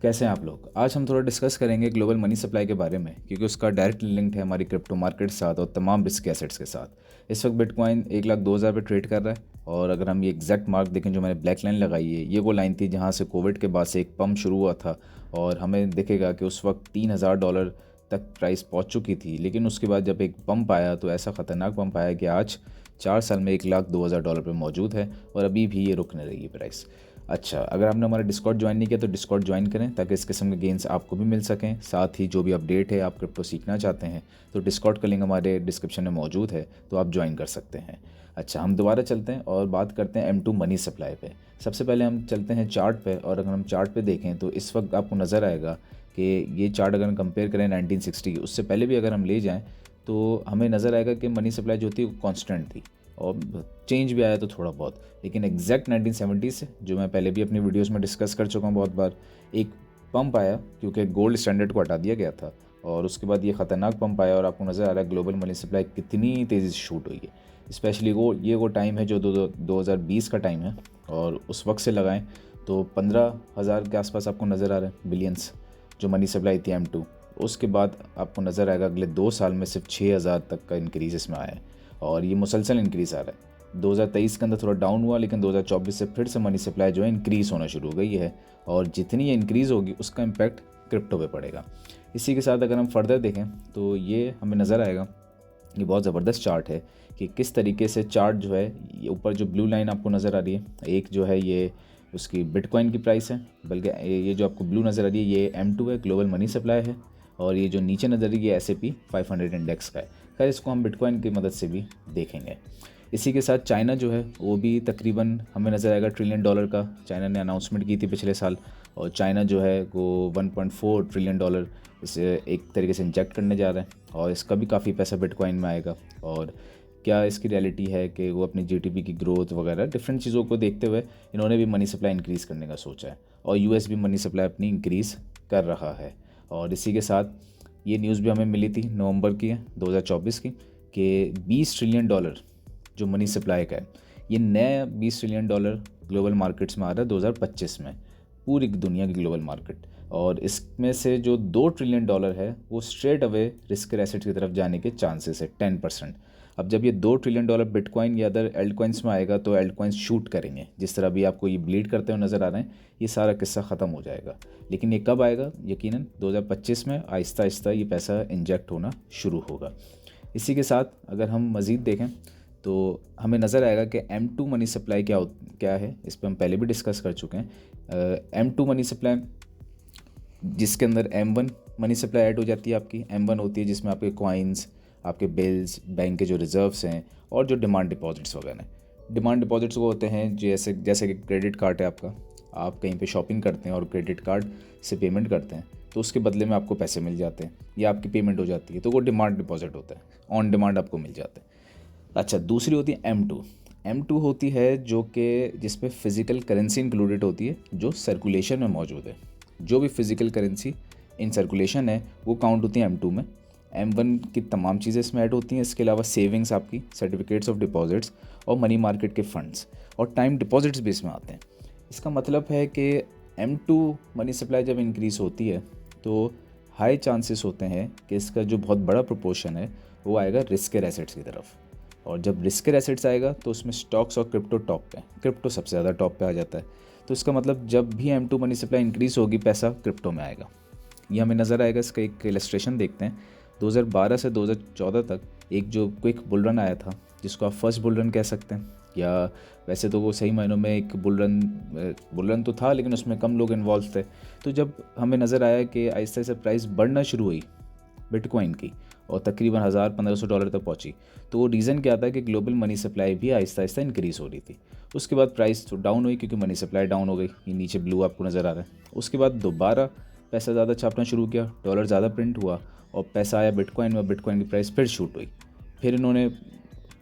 कैसे हैं आप लोग। आज हम थोड़ा डिस्कस करेंगे ग्लोबल मनी सप्लाई के बारे में, क्योंकि उसका डायरेक्ट लिंक्ड है हमारी क्रिप्टो मार्केट के साथ और तमाम रिस्क एसेट्स के साथ। इस वक्त बिटकॉइन 1,02,000 पे ट्रेड कर रहा है, और अगर हम ये एग्जैक्ट मार्क देखें जो मैंने ब्लैक लाइन लगाई है, ये वो लाइन थी जहाँ से कोविड के बाद से एक पंप शुरू हुआ था, और हमें दिखेगा कि उस वक्त $3,000 तक प्राइस पहुँच चुकी थी। लेकिन उसके बाद जब एक पंप आया तो ऐसा ख़तरनाक पंप आया कि आज 4 साल में $1,02,000 पे मौजूद है, और अभी भी ये रुक नहीं रही है प्राइस। अच्छा, अगर आपने हमारा डिस्कॉर्ड ज्वाइन नहीं किया तो डिस्कॉर्ड ज्वाइन करें, ताकि इस किस्म के गेम्स आपको भी मिल सकें। साथ ही जो भी अपडेट है, आप क्रिप्टो सीखना चाहते हैं तो डिस्कॉर्ड का लिंक हमारे डिस्क्रिप्शन में मौजूद है, तो आप ज्वाइन कर सकते हैं। अच्छा, हम दोबारा चलते हैं और बात करते हैं M2 मनी सप्लाई पे। सबसे पहले हम चलते हैं चार्ट पे, और अगर हम चार्ट पे देखें तो इस वक्त आपको नज़र आएगा कि ये चार्ट अगर हम कंपेयर करें 1960 उससे पहले भी अगर हम ले जाएँ तो हमें नज़र आएगा कि मनी सप्लाई जो थी वो कॉन्स्टेंट थी, और चेंज भी आया तो थोड़ा बहुत। लेकिन एग्जैक्ट 1970 से, जो मैं पहले भी अपनी वीडियोस में डिस्कस कर चुका हूँ बहुत बार, एक पंप आया क्योंकि गोल्ड स्टैंडर्ड को हटा दिया गया था, और उसके बाद ये ख़तरनाक पंप आया, और आपको नज़र आ रहा है ग्लोबल मनी सप्लाई कितनी तेज़ी से शूट हुई है। स्पेशली वो टाइम है जो 2020 का टाइम है, और उस वक्त से लगाएं तो 15,000 के आसपास आपको नज़र आ रहा है बिलियंस जो मनी सप्लाई थी M2। उसके बाद आपको नज़र आएगा अगले 2 साल में सिर्फ 6,000 तक का इंक्रीज़ इसमें आया है, और ये मुसलसल इंक्रीज़ आ रहा है। 2023 के अंदर थोड़ा डाउन हुआ, लेकिन 2024 से फिर से मनी सप्लाई जो है इंक्रीज़ होना शुरू हो गई है, और जितनी ये इंक्रीज़ होगी उसका इम्पैक्ट क्रिप्टो पे पड़ेगा। इसी के साथ अगर हम फर्दर देखें तो ये हमें नज़र आएगा, ये बहुत ज़बरदस्त चार्ट है कि किस तरीके से चार्ट जो है, ये ऊपर जो ब्लू लाइन आपको नज़र आ रही है, एक जो है ये उसकी बिटकॉइन की प्राइस है, बल्कि ये जो आपको ब्लू नज़र आ रही है ये M2 है, ग्लोबल मनी सप्लाई है, और ये जो नीचे नज़र आ रही है S&P 500 इंडेक्स का है। खैर, इसको हम बिटकॉइन की मदद से भी देखेंगे। इसी के साथ चाइना जो है वो भी तकरीबन हमें नज़र आएगा $1 ट्रिलियन का। चाइना ने अनाउंसमेंट की थी पिछले साल, और चाइना जो है वो $1.4 ट्रिलियन इसे एक तरीके से इंजेक्ट करने जा रहा है, और इसका भी काफ़ी पैसा बिटकॉइन में आएगा। और क्या इसकी रियलिटी है कि वो अपनी GDP की ग्रोथ वगैरह डिफरेंट चीज़ों को देखते हुए इन्होंने भी मनी सप्लाई इंक्रीज़ करने का सोचा है, और US भी मनी सप्लाई अपनी इंक्रीज़ कर रहा है। और इसी के साथ ये न्यूज़ भी हमें मिली थी, नवंबर की है 2024 की, कि $20 ट्रिलियन जो मनी सप्लाई का है, ये नया $20 ट्रिलियन ग्लोबल मार्केट्स में आ रहा है 2025 में, पूरी दुनिया की ग्लोबल मार्केट। और इसमें से जो $2 ट्रिलियन है वो स्ट्रेट अवे रिस्क एसेट की तरफ जाने के चांसेस है 10%। अब जब ये $2 ट्रिलियन बिटकॉइन या अदर एल्ट कॉइन्स में आएगा तो एल्ट कॉइन्स शूट करेंगे, जिस तरह भी आपको ये ब्लीड करते हुए नज़र आ रहे हैं, ये सारा किस्सा ख़त्म हो जाएगा। लेकिन ये कब आएगा? यकीनन 2025 में आहिस्ता आहिस्ता ये पैसा इंजेक्ट होना शुरू होगा। इसी के साथ अगर हम मज़ीद देखें तो हमें नज़र आएगा कि M2 मनी सप्लाई क्या है। इस पर हम पहले भी डिस्कस कर चुके हैं। M2 मनी सप्लाई, जिसके अंदर M1 मनी सप्लाई ऐड हो जाती है। आपकी M1 होती है जिसमें आपके कॉइन्स, आपके बिल्स, बैंक के जो रिज़र्व्स हैं, और जो डिमांड डिपॉजिट्स वगैरह हैं। डिमांड डिपॉजिट्स वो होते हैं जैसे कि क्रेडिट कार्ड है आपका, आप कहीं पे शॉपिंग करते हैं और क्रेडिट कार्ड से पेमेंट करते हैं, तो उसके बदले में आपको पैसे मिल जाते हैं या आपकी पेमेंट हो जाती है, तो वो डिमांड डिपॉजिट होता है, ऑन डिमांड आपको मिल जाता है। अच्छा, दूसरी होती है M2 होती है जो कि जिसमें फ़िज़िकल करेंसी इंक्लूडेड होती है जो सर्कुलेशन में मौजूद है। जो भी फ़िज़िकल करेंसी इन सर्कुलेशन है वो काउंट होती है M2 में। M1 की तमाम चीज़ें इसमें ऐड होती हैं। इसके अलावा सेविंग्स, आपकी सर्टिफिकेट्स ऑफ डिपॉजिट्स, और मनी मार्केट के फंड्स, और टाइम डिपॉजिट्स भी इसमें आते हैं। इसका मतलब है कि M2 मनी सप्लाई जब इंक्रीज़ होती है तो हाई चांसेस होते हैं कि इसका जो बहुत बड़ा प्रोपोर्शन है वो आएगा रिस्केर एसेट्स की तरफ। और जब रिस्केर एसेट्स आएगा तो उसमें स्टॉक्स और क्रिप्टो टॉप पे, क्रिप्टो सबसे ज़्यादा टॉप पे आ जाता है। तो इसका मतलब जब भी M2 मनी सप्लाई इंक्रीज़ होगी, पैसा क्रिप्टो में आएगा। ये हमें नज़र आएगा। इसका एक इलस्ट्रेशन देखते हैं। 2012 से 2014 तक एक जो क्विक बुल रन आया था, जिसको आप फर्स्ट बुल रन कह सकते हैं, या वैसे तो वो सही मायनों में एक बुल रन तो था, लेकिन उसमें कम लोग इन्वॉल्व थे। तो जब हमें नज़र आया कि आहिस्ता आहिस्ता प्राइस बढ़ना शुरू हुई बिटकॉइन की, और तकरीबन $1,000-1,500 तक पहुंची, तो वो रीज़न क्या था कि ग्लोबल मनी सप्लाई भी आहिस्ता आहिस्ता इंक्रीज़ हो रही थी। उसके बाद प्राइस तो डाउन हुई क्योंकि मनी सप्लाई डाउन हो गई। ये नीचे ब्लू आपको नज़र आ रहा है। उसके बाद दोबारा पैसा ज़्यादा छापना शुरू किया, डॉलर ज़्यादा प्रिंट हुआ, और पैसा आया बिटकॉइन में, बिटकॉइन की प्राइस फिर शूट हुई। फिर इन्होंने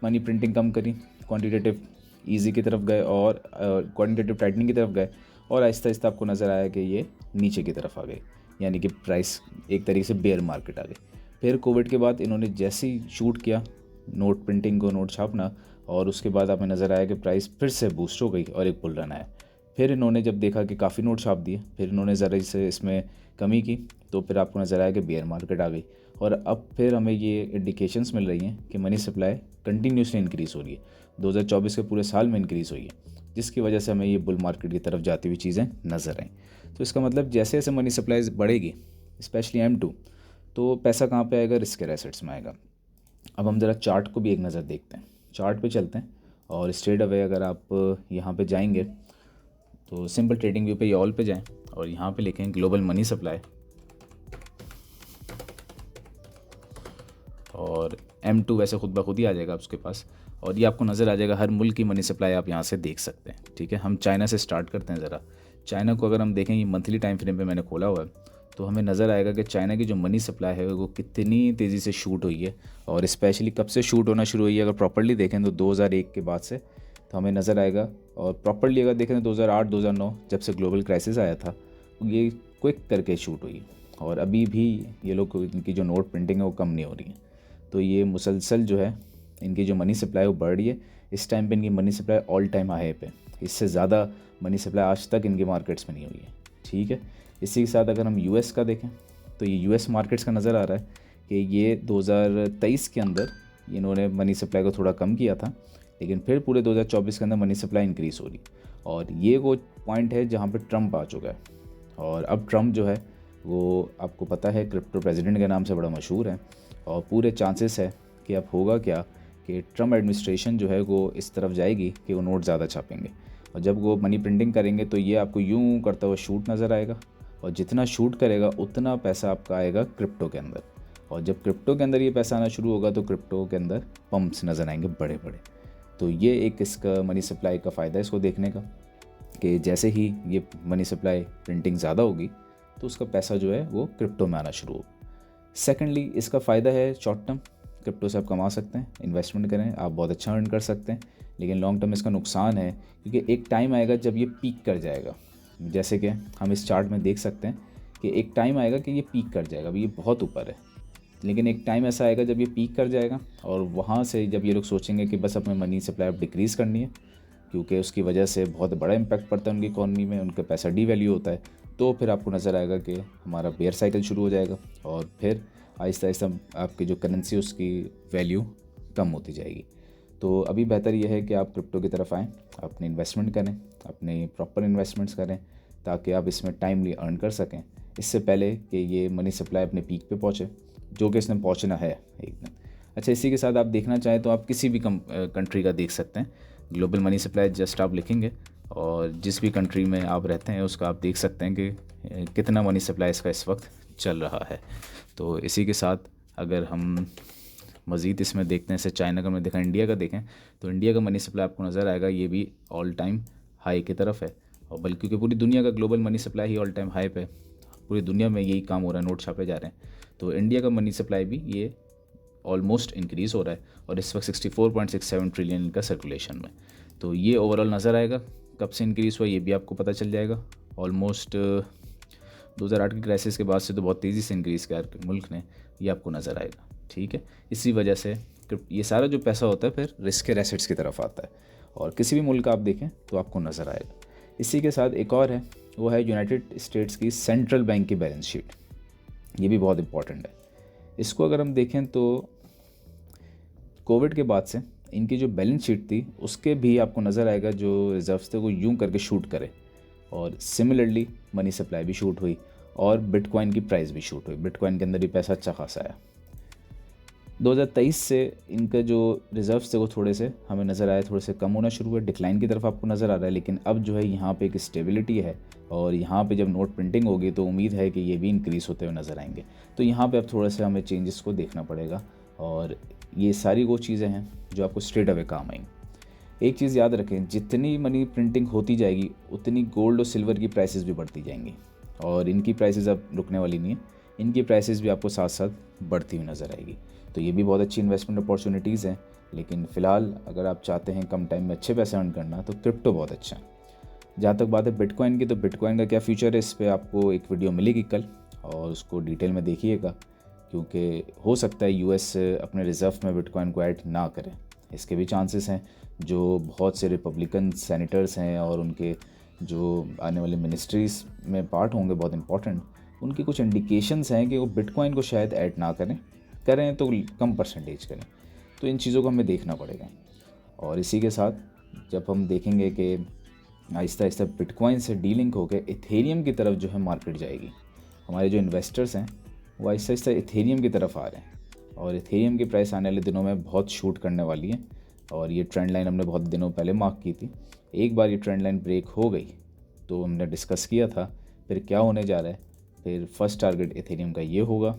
मनी प्रिंटिंग कम करी, क्वान्टिटेटिव ईजी की तरफ गए और क्वान्टिटेटिव टाइटनिंग की तरफ गए, और आहिस्ता आहिस्ता आपको नज़र आया कि ये नीचे की तरफ आ गई, यानी कि प्राइस एक तरीके से बेयर मार्केट आ गई। फिर कोविड के बाद इन्होंने जैसे ही शूट किया नोट प्रिंटिंग को, नोट छापना, और उसके बाद हमें नज़र आया कि प्राइस फिर से बूस्ट हो गई और एक बुल रन आया। फिर इन्होंने जब देखा कि काफ़ी नोट छाप दिए, फिर इन्होंने ज़रा इसे इसमें कमी की, तो फिर आपको नज़र आया कि बेयर मार्केट आ गई। और अब फिर हमें ये इंडिकेशंस मिल रही हैं कि मनी सप्लाई कंटिन्यूसली इंक्रीज़ हो रही है, 2024 के पूरे साल में इंक्रीज़ हुई है, जिसकी वजह से हमें ये बुल मार्केट की तरफ जाती हुई चीज़ें नज़र आएँ। तो इसका मतलब जैसे जैसे मनी सप्लाई बढ़ेगी, स्पेशली M2, तो पैसा कहाँ पे आएगा? रिस्क एसेट्स में आएगा। अब हम ज़रा चार्ट को भी एक नज़र देखते हैं, चार्ट पे चलते हैं और स्ट्रेट अवे अगर आप यहाँ पे जाएंगे तो सिंपल ट्रेडिंग व्यू पे ये ऑल पे जाएं और यहाँ पे लिखें ग्लोबल मनी सप्लाई और M2 वैसे खुद ब खुद ही आ जाएगा उसके पास, और ये आपको नज़र आ जाएगा हर मुल्क की मनी सप्लाई आप यहाँ से देख सकते हैं। ठीक है, हम चाइना से स्टार्ट करते हैं ज़रा। चाइना को अगर हम देखें, ये मंथली टाइम फ्रेम पे मैंने खोला हुआ है, तो हमें नज़र आएगा कि चाइना की जो मनी सप्लाई है वो कितनी तेज़ी से शूट हुई है, और स्पेशली कब से शूट होना शुरू हुई है। अगर प्रॉपर्ली देखें तो 2001 के बाद से, तो हमें नज़र आएगा। और प्रॉपर्ली अगर देखें तो 2008-2009 जब से ग्लोबल क्राइसिस आया था, ये क्विक करके शूट हुई, और अभी भी ये लोग इनकी जो नोट प्रिंटिंग है वो कम नहीं हो रही है। तो ये मुसलसल जो है इनकी जो मनी सप्लाई वो बढ़ रही है। इस टाइम पे इनकी money supply all time high पे, इससे ज़्यादा मनी सप्लाई आज तक इनके मार्केट्स में नहीं हुई है। ठीक है, इसी के साथ अगर हम यूएस का देखें तो ये यूएस मार्केट्स का नज़र आ रहा है कि ये 2023 के अंदर इन्होंने मनी सप्लाई को थोड़ा कम किया था, लेकिन फिर पूरे 2024 के अंदर मनी सप्लाई इंक्रीज़ हो रही। और ये वो पॉइंट है जहाँ पे ट्रम्प आ चुका है, और अब ट्रम्प जो है वो आपको पता है क्रिप्टो प्रेसिडेंट के नाम से बड़ा मशहूर है, और पूरे चांसेस है कि अब होगा क्या कि ट्रम्प एडमिनिस्ट्रेशन जो है वो इस तरफ जाएगी कि वो नोट ज़्यादा छापेंगे, और जब वो मनी प्रिंटिंग करेंगे तो ये आपको यूं करता हुआ शूट नज़र आएगा, और जितना शूट करेगा उतना पैसा आपका आएगा क्रिप्टो के अंदर, और जब क्रिप्टो के अंदर ये पैसा आना शुरू होगा तो क्रिप्टो के अंदर पम्प्स नज़र आएंगे बड़े बड़े। तो ये एक इसका मनी सप्लाई का फ़ायदा है इसको देखने का, कि जैसे ही ये मनी सप्लाई प्रिंटिंग ज़्यादा होगी तो उसका पैसा जो है वो क्रिप्टो में आना शुरू होगा। सेकेंडली, इसका फ़ायदा है शॉर्ट टर्म, क्रिप्टो से आप कमा सकते हैं, इन्वेस्टमेंट करें, आप बहुत अच्छा अर्न कर सकते हैं। लेकिन लॉन्ग टर्म इसका नुकसान है, क्योंकि एक टाइम आएगा जब ये पीक कर जाएगा, जैसे कि हम इस चार्ट में देख सकते हैं कि एक टाइम आएगा कि ये पीक कर जाएगा। अभी ये बहुत ऊपर है, लेकिन एक टाइम ऐसा आएगा जब ये पीक कर जाएगा, और वहाँ से जब ये लोग सोचेंगे कि बस अपने मनी सप्लाई अब डिक्रीज़ करनी है, क्योंकि उसकी वजह से बहुत बड़ा इम्पैक्ट पड़ता है उनकी इकॉनमी में, उनका पैसा डीवैल्यू होता है, तो फिर आपको नज़र आएगा कि हमारा बेयर साइकिल शुरू हो जाएगा, और फिर आहिस्ता आहिस्ता आपकी जो करेंसी उसकी वैल्यू कम होती जाएगी। तो अभी बेहतर यह है कि आप क्रिप्टो की तरफ आएँ, अपनी इन्वेस्टमेंट करें, अपने प्रॉपर इन्वेस्टमेंट्स करें, ताकि आप इसमें टाइमली अर्न कर सकें, इससे पहले कि ये मनी सप्लाई अपने पीक पे पहुँचे, जो कि इसने पहुँचना है एक दिन। अच्छा, इसी के साथ आप देखना चाहें तो आप किसी भी कंट्री का देख सकते हैं ग्लोबल मनी सप्लाई, जस्ट आप लिखेंगे और जिस भी कंट्री में आप रहते हैं उसका आप देख सकते हैं कि कितना मनी सप्लाई इसका इस वक्त चल रहा है। तो इसी के साथ अगर हम मज़ीद इसमें देखते हैं, जैसे चाइना का में देखें, इंडिया का देखें, तो इंडिया का मनी सप्लाई आपको नज़र आएगा ये भी ऑल टाइम हाई की तरफ है, और बल्कि क्योंकि पूरी दुनिया का ग्लोबल मनी सप्लाई ही ऑल टाइम हाई पे, पूरी दुनिया में यही काम हो रहा है, नोट छापे जा रहे हैं। तो इंडिया का मनी सप्लाई भी ये ऑलमोस्ट इंक्रीज़ हो रहा है, और इस वक्त 64.67 ट्रिलियन का सर्कुलेशन में। तो ये ओवरऑल नज़र आएगा, कब से इंक्रीज़ हुआ ये भी आपको पता चल जाएगा। ऑलमोस्ट 2008 की क्राइसिस के बाद से तो बहुत तेज़ी से इंक्रीज़ किया मुल्क ने, ये आपको नज़र आएगा। ठीक है, इसी वजह से ये सारा जो पैसा होता है फिर रिस्क एसेट्स की तरफ आता है, और किसी भी मुल्क का आप देखें तो आपको नज़र आएगा। इसी के साथ एक और है, वो है यूनाइटेड स्टेट्स की सेंट्रल बैंक की बैलेंस शीट। ये भी बहुत इंपॉर्टेंट है। इसको अगर हम देखें तो कोविड के बाद से इनकी जो बैलेंस शीट थी उसके भी आपको नज़र आएगा जो रिजर्व्स थे वो यूं करके शूट करे, और सिमिलरली मनी सप्लाई भी शूट हुई, और बिटकॉइन की प्राइस भी शूट हुई। बिटकॉइन के अंदर भी पैसा अच्छा खासा आया। 2023 से इनका जो रिजर्व्स थे वो थोड़े से हमें नज़र आए, थोड़े से कम होना शुरू हुए, डिक्लाइन की तरफ आपको नज़र आ रहा है। लेकिन अब जो है यहाँ पे एक स्टेबिलिटी है, और यहाँ पे जब नोट प्रिंटिंग होगी तो उम्मीद है कि ये भी इंक्रीज़ होते हुए नज़र आएंगे। तो यहाँ पे अब थोड़ा सा हमें चेंजेस को देखना पड़ेगा, और ये सारी वो चीज़ें हैं जो आपको स्ट्रेट अवे काम आएंगी। एक चीज़ याद रखें, जितनी मनी प्रिंटिंग होती जाएगी उतनी गोल्ड और सिल्वर की प्राइसेस भी बढ़ती जाएंगी, और इनकी प्राइसेस अब रुकने वाली नहीं है, इनकी प्राइसेस भी आपको साथ साथ बढ़ती हुई नज़र आएगी। तो ये भी बहुत अच्छी इन्वेस्टमेंट अपॉर्चुनिटीज़ हैं। लेकिन फ़िलहाल अगर आप चाहते हैं कम टाइम में अच्छे पैसे अर्न करना, तो क्रिप्टो बहुत अच्छा है। जहाँ तक बात है बिटकॉइन की, तो बिटकॉइन का क्या फ्यूचर है, इस पर आपको एक वीडियो मिलेगी कल, और उसको डिटेल में देखिएगा, क्योंकि हो सकता है यूएस अपने रिज़र्व में बिटकॉइन को ऐड ना करें। इसके भी चांसेस हैं। जो बहुत से रिपब्लिकन सेनेटर्स हैं और उनके जो आने वाले मिनिस्ट्रीज़ में पार्ट होंगे बहुत इंपॉर्टेंट, उनकी कुछ इंडिकेशंस हैं कि वो बिटकॉइन को शायद ऐड ना करें, करें तो कम परसेंटेज करें। तो इन चीज़ों को हमें देखना पड़ेगा। और इसी के साथ जब हम देखेंगे कि आहिस्ता आहिस्ता बिटकॉइन से डीलिंक होकर इथेरियम की तरफ जो है मार्केट जाएगी, हमारे जो इन्वेस्टर्स हैं वो आहिस्ता आहिस्ता इथेरियम की तरफ आ रहे हैं, और इथेरियम की प्राइस आने वाले दिनों में बहुत शूट करने वाली है। और ये ट्रेंड लाइन हमने बहुत दिनों पहले मार्क की थी। एक बार ये ट्रेंड लाइन ब्रेक हो गई तो हमने डिस्कस किया था फिर क्या होने जा रहा है। फिर फर्स्ट टारगेट इथेरियम का ये होगा,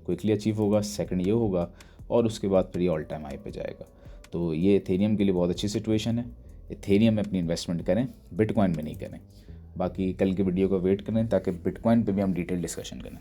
क्विकली अचीव होगा, सेकंड ये होगा, और उसके बाद फिर ये ऑल टाइम हाई पे जाएगा। तो ये इथेरियम के लिए बहुत अच्छी सिचुएशन है। इथेरियम में अपनी इन्वेस्टमेंट करें, बिटकॉइन में नहीं करें। बाकी कल की वीडियो को वेट करें ताकि बिटकॉइन पे भी हम डिटेल डिस्कशन करें।